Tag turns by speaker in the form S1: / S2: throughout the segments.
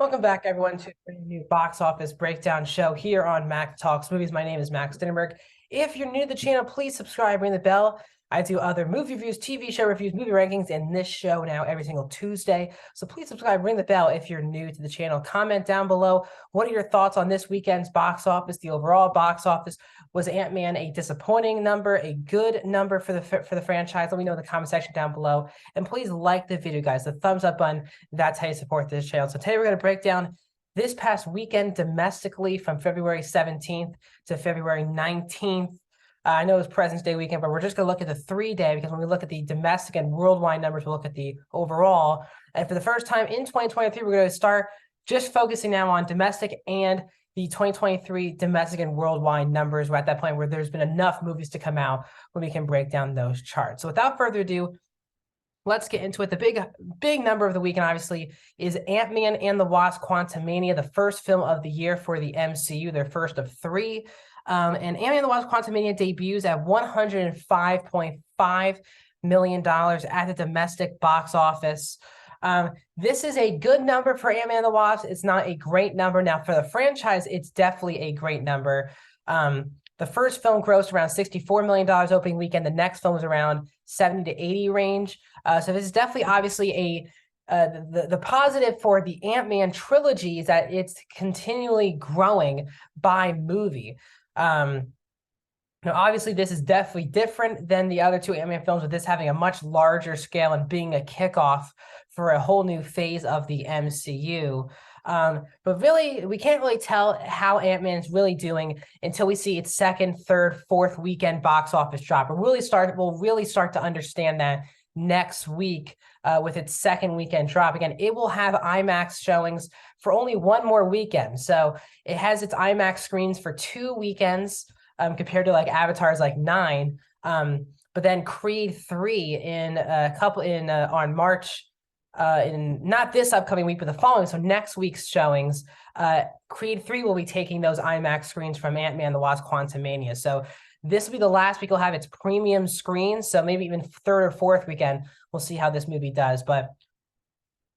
S1: Welcome back, everyone, to a new box office breakdown show here on Mac Talks Movies. My name is Max Dinenberg. If you're new to the channel, please subscribe, ring the bell. I do other movie reviews, TV show reviews, movie rankings, and this show now every single Tuesday. So please subscribe, ring the bell if you're new to the channel. Comment down below. What are your thoughts on this weekend's box office, the overall box office? Was Ant-Man a disappointing number, a good number for the franchise? Let me know in the comment section down below. And please like the video, guys. The thumbs up button, that's how you support this channel. So today we're going to break down this past weekend domestically from February 17th to February 19th. I know it's President's Day weekend, but we're just going to look at the 3-day because when we look at the domestic and worldwide numbers, we'll look at the overall. And for the first time in 2023, we're going to start just focusing now on domestic and the 2023 domestic and worldwide numbers. We're at that point where there's been enough movies to come out where we can break down those charts. So without further ado, let's get into it. The big number of the weekend, obviously, is Ant-Man and the Wasp: Quantumania, the first film of the year for the MCU, their first of three. And Ant-Man and the Wasp: Quantumania debuts at $105.5 million at the domestic box office. This is a good number for Ant-Man and the Wasp. It's not a great number. Now, for the franchise, it's definitely a great number. The first film grossed around $64 million opening weekend. The next film was around 70 to 80 range. So this is definitely obviously the positive for the Ant-Man trilogy is that it's continually growing by movie. Now, obviously, this is definitely different than the other two Ant-Man films, with this having a much larger scale and being a kickoff for a whole new phase of the MCU. But really, we can't really tell how Ant-Man is really doing until we see its second, third, fourth weekend box office drop. We'll really start to understand that next week with its second weekend drop. Again, it will have IMAX showings for only one more weekend. So it has its IMAX screens for 2 weekends compared to like Avatar's like 9. But then Creed 3 in a couple on March. In not this upcoming week, but the following, so next week's showings, Creed 3 will be taking those IMAX screens from Ant-Man and the Wasp: Quantumania. So this will be the last week it'll have its premium screens, so maybe even third or fourth weekend, we'll see how this movie does. But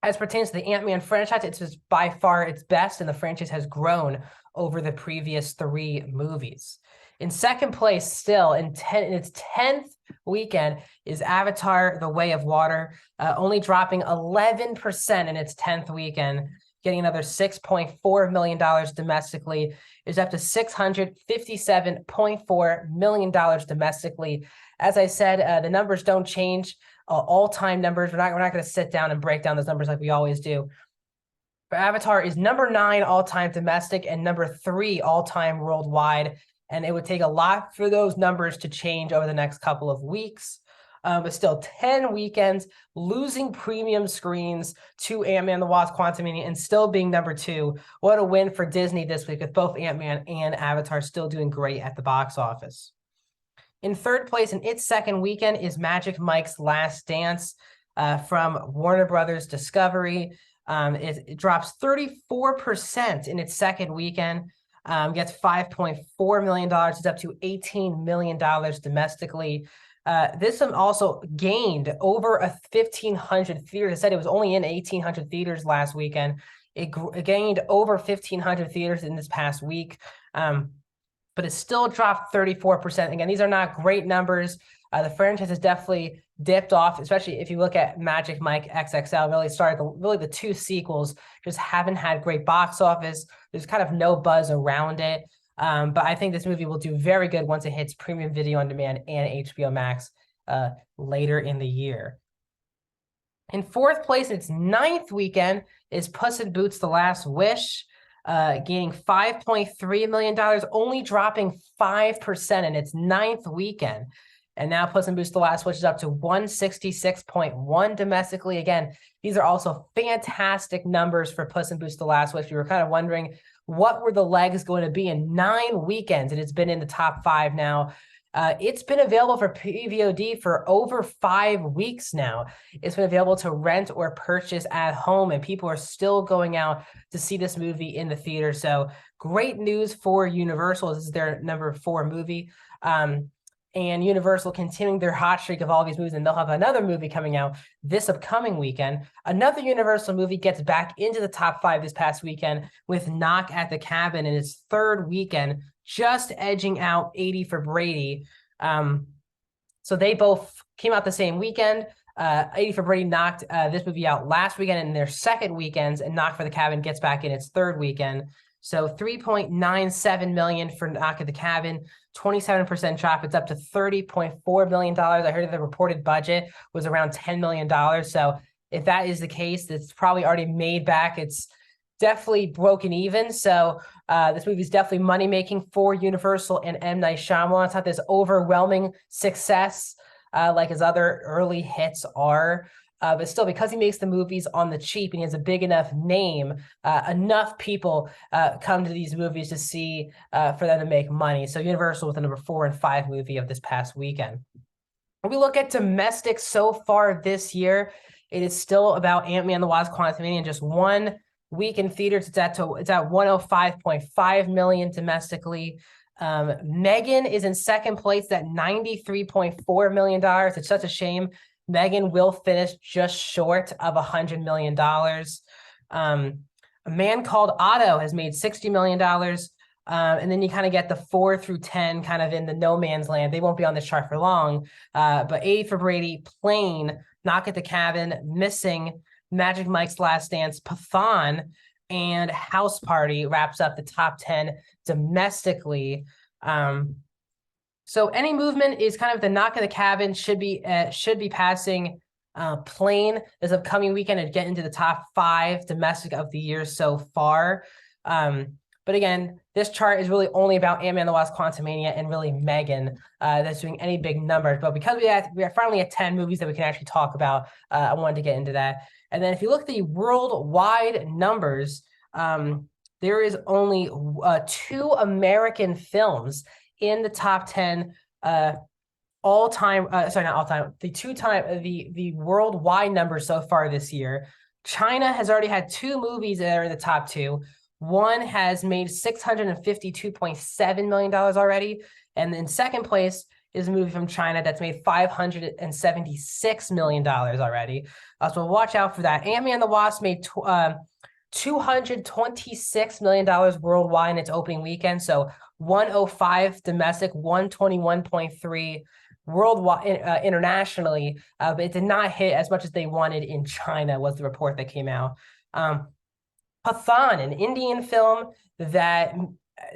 S1: as pertains to the Ant-Man franchise, it's just by far its best, and the franchise has grown over the previous 3 movies. In second place, still in its 10th weekend, is Avatar: The Way of Water, only dropping 11% in its 10th weekend, getting another $6.4 million domestically. It's up to $657.4 million domestically. As I said, the numbers don't change, all-time numbers. We're not going to sit down and break down those numbers like we always do. But Avatar is number 9 all-time domestic and number 3 all-time worldwide. And it would take a lot for those numbers to change over the next couple of weeks. But still, 10 weekends, losing premium screens to Ant-Man the Wasp: Quantumania and still being number 2. What a win for Disney this week, with both Ant-Man and Avatar still doing great at the box office. In third place, in its second weekend, is Magic Mike's Last Dance from Warner Brothers Discovery. It drops 34% in its second weekend. Gets $5.4 million. It's up to $18 million domestically. This one also gained over 1,500 theaters. I said it was only in 1,800 theaters last weekend. It gained over 1,500 theaters in this past week, but it still dropped 34%. Again, these are not great numbers. The franchise has definitely dipped off, especially if you look at Magic Mike XXL. Really the 2 sequels just haven't had great box office. There's kind of no buzz around it. But I think this movie will do very good once it hits premium video on demand and HBO Max later in the year. In fourth place, its 9th weekend, is Puss in Boots: The Last Wish, gaining $5.3 million, only dropping 5% in its 9th weekend. And now Puss in Boots: The Last Wish is up to 166.1 domestically. Again, these are also fantastic numbers for Puss in Boots: The Last Wish. We were kind of wondering what were the legs going to be in 9 weekends, and it's been in the top 5 now. It's been available for PVOD for over 5 weeks now. It's been available to rent or purchase at home, and people are still going out to see this movie in the theater. So great news for Universal. This is their number 4 movie. and Universal continuing their hot streak of all these movies, and they'll have another movie coming out this upcoming weekend. Another Universal movie gets back into the top 5 this past weekend with Knock at the Cabin in its third weekend, just edging out 80 for Brady. So they both came out the same weekend. 80 for Brady knocked this movie out last weekend in their second weekends, and Knock for the Cabin gets back in its third weekend. So $3.97 million for Knock at the Cabin, 27% drop. It's up to $30.4 million. I heard the reported budget was around $10 million. So if that is the case, it's probably already made back. It's definitely broken even. So this movie is definitely money making for Universal and M. Night Shyamalan. It's not this overwhelming success like his other early hits are. But still, because he makes the movies on the cheap and he has a big enough name, enough people come to these movies to see for them to make money. So Universal with the number 4 and 5 movie of this past weekend. When we look at domestic so far this year, it is still about Ant-Man and the Wasp: Quantumania in just 1 week in theaters. It's at 105.5 million domestically. Megan is in second place at $93.4 million. It's such a shame. Megan will finish just short of $100 million. A Man Called Otto has made $60 million. And then you kind of get the 4 through 10 kind of in the no man's land. They won't be on this chart for long. But 80 for Brady, Plane, Knock at the Cabin, Missing, Magic Mike's Last Dance, Pathan, and House Party wraps up the top 10 domestically. So any movement is kind of the Knock at the Cabin should be passing Plane this upcoming weekend and get into the top 5 domestic of the year so far. But again, this chart is really only about Ant-Man and the Wasp: Quantumania and really Megan that's doing any big numbers. But because we are finally at 10 movies that we can actually talk about, I wanted to get into that. And then if you look at the worldwide numbers, there is only 2 American films in the top 10 all-time, sorry, not all-time, the worldwide numbers so far this year. China has already had 2 movies that are in the top 2. One has made $652.7 million already. And in second place is a movie from China that's made $576 million already. So watch out for that. Ant-Man and the Wasp made $226 million worldwide in its opening weekend. So 105 domestic, 121.3 worldwide internationally. But it did not hit as much as they wanted in China, was the report that came out. Pathan, an Indian film that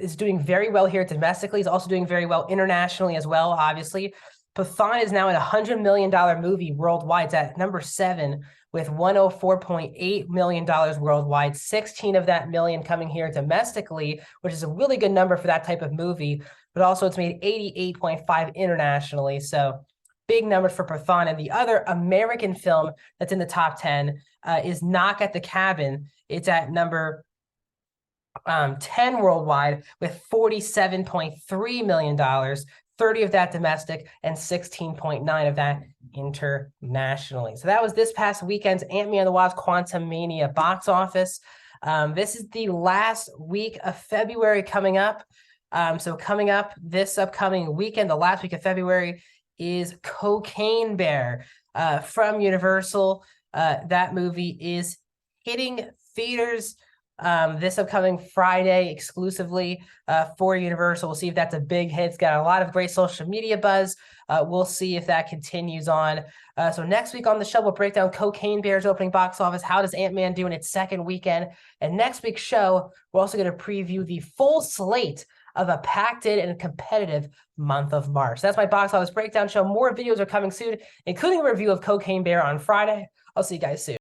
S1: is doing very well here domestically, is also doing very well internationally as well, obviously. Pathan is now at $100 million movie worldwide. It's at number 7 with $104.8 million worldwide, 16 of that million coming here domestically, which is a really good number for that type of movie, but also it's made 88.5 internationally. So big numbers for Pathan. And the other American film that's in the top 10 is Knock at the Cabin. It's at number 10 worldwide with $47.3 million, 30 of that domestic and 16.9 of that internationally. So that was this past weekend's Ant-Man and the Wasp: Quantumania box office. This is the last week of February coming up. So coming up this upcoming weekend, the last week of February, is Cocaine Bear from Universal. That movie is hitting theaters this upcoming Friday exclusively for Universal. We'll see if that's a big hit. It's got a lot of great social media buzz. We'll see if that continues on. So next week on the show, we'll break down Cocaine Bear's opening box office. How does Ant-Man do in its second weekend? And next week's show, we're also going to preview the full slate of a packed-in and competitive month of March. That's my box office breakdown show. More videos are coming soon, including a review of Cocaine Bear on Friday. I'll see you guys soon.